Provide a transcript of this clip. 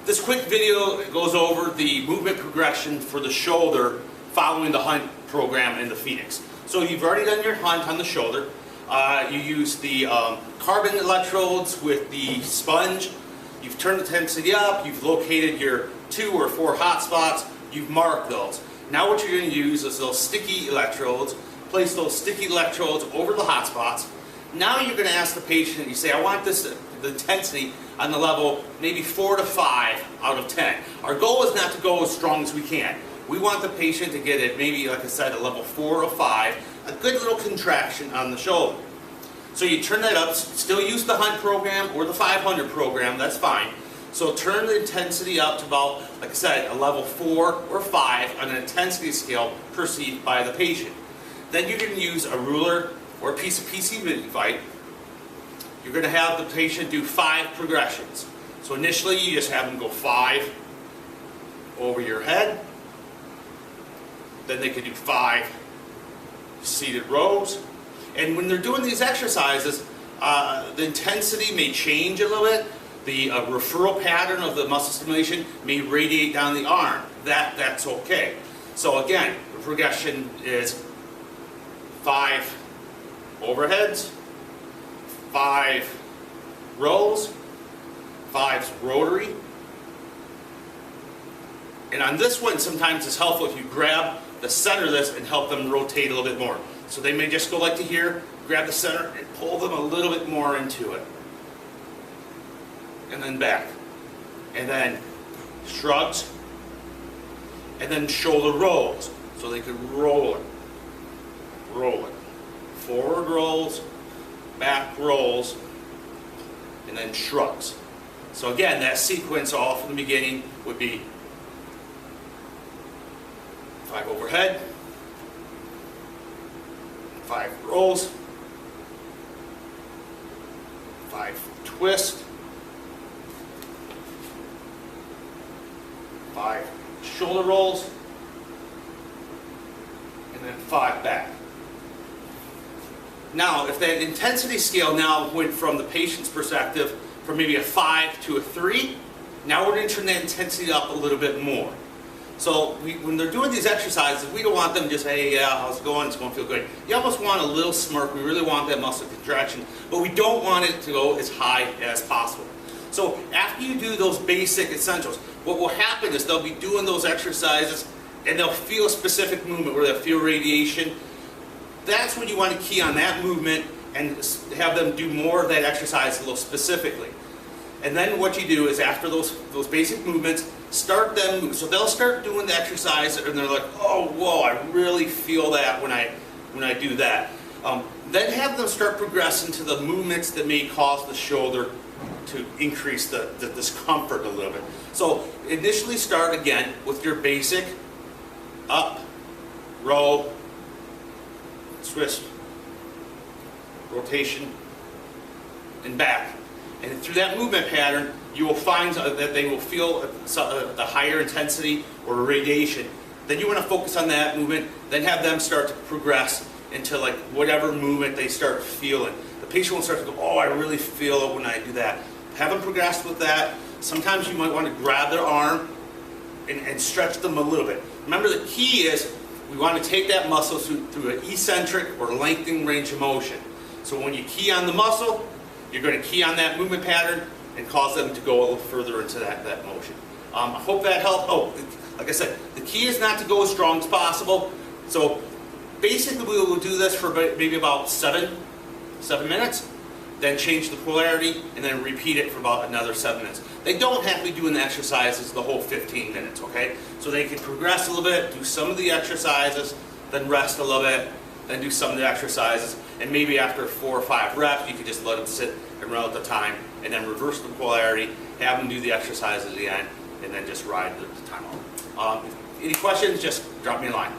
This quick video goes over the movement progression for the shoulder following the Hunt program in the Phoenix. So you've already done your Hunt on the shoulder. You use the carbon electrodes with the sponge. You've turned the intensity up. You've located your 2 or 4 hot spots. You've marked those. Now what you're going to use is those sticky electrodes. Place those sticky electrodes over the hot spots. Now you're going to ask the patient, you say, I want the intensity on the level maybe 4 to 5 out of 10. Our goal is not to go as strong as we can. We want the patient to get it maybe, like I said, a level 4 or 5, a good little contraction on the shoulder. So you turn that up, still use the Hunt program or the 500 program, that's fine. So turn the intensity up to about, like I said, a level 4 or 5 on an intensity scale perceived by the patient. Then you're going to use a ruler or a piece of PCV. You're going to have the patient do 5 progressions. So initially you just have them go 5 over your head. Then they can do 5 seated rows. And when they're doing these exercises, the intensity may change a little bit. The referral pattern of the muscle stimulation may radiate down the arm. That's okay. So again, the progression is 5 overheads, 5 rows, 5 rotary. And on this one, sometimes it's helpful if you grab the center of this and help them rotate a little bit more. So they may just go like to here, grab the center and pull them a little bit more into it. And then back. And then shrugs. And then shoulder rolls. So they can roll it. Roll it. Forward rolls, back rolls, and then shrugs. So again, that sequence all from the beginning would be 5 overhead, 5 rolls, 5 twist, 5 shoulder rolls, and then 5 back. Now, if that intensity scale now went from the patient's perspective from maybe a 5 to a 3, now we're going to turn that intensity up a little bit more. So when they're doing these exercises, we don't want them to just, hey, yeah, how's it going? It's going to feel good. You almost want a little smirk. We really want that muscle contraction, but we don't want it to go as high as possible. So after you do those basic essentials, what will happen is they'll be doing those exercises and they'll feel a specific movement where they'll feel radiation. That's when you want to key on that movement and have them do more of that exercise a little specifically. And then what you do is after those basic movements, start them, so they'll start doing the exercise and they're like, oh, whoa, I really feel that when I do that. Then have them start progressing to the movements that may cause the shoulder to increase the discomfort a little bit. So initially start again with your basic up, row, twist, rotation, and back. And through that movement pattern, you will find that they will feel the higher intensity or radiation. Then you want to focus on that movement, then have them start to progress into like whatever movement they start feeling. The patient will start to go, oh, I really feel it when I do that. Have them progress with that. Sometimes you might want to grab their arm and stretch them a little bit. Remember, the key is we want to take that muscle through an eccentric or lengthening range of motion. So when you key on the muscle, you're going to key on that movement pattern and cause them to go a little further into that motion. I hope that helped. Oh, like I said, the key is not to go as strong as possible. So basically we will do this for maybe about 7 minutes, then change the polarity, and then repeat it for about another 7 minutes. They don't have to be doing the exercises the whole 15 minutes, okay? So they can progress a little bit, do some of the exercises, then rest a little bit, then do some of the exercises, and maybe after 4 or 5 reps, you can just let them sit and run out the time, and then reverse the polarity, have them do the exercises again, and then just ride the time out. Any questions, just drop me a line.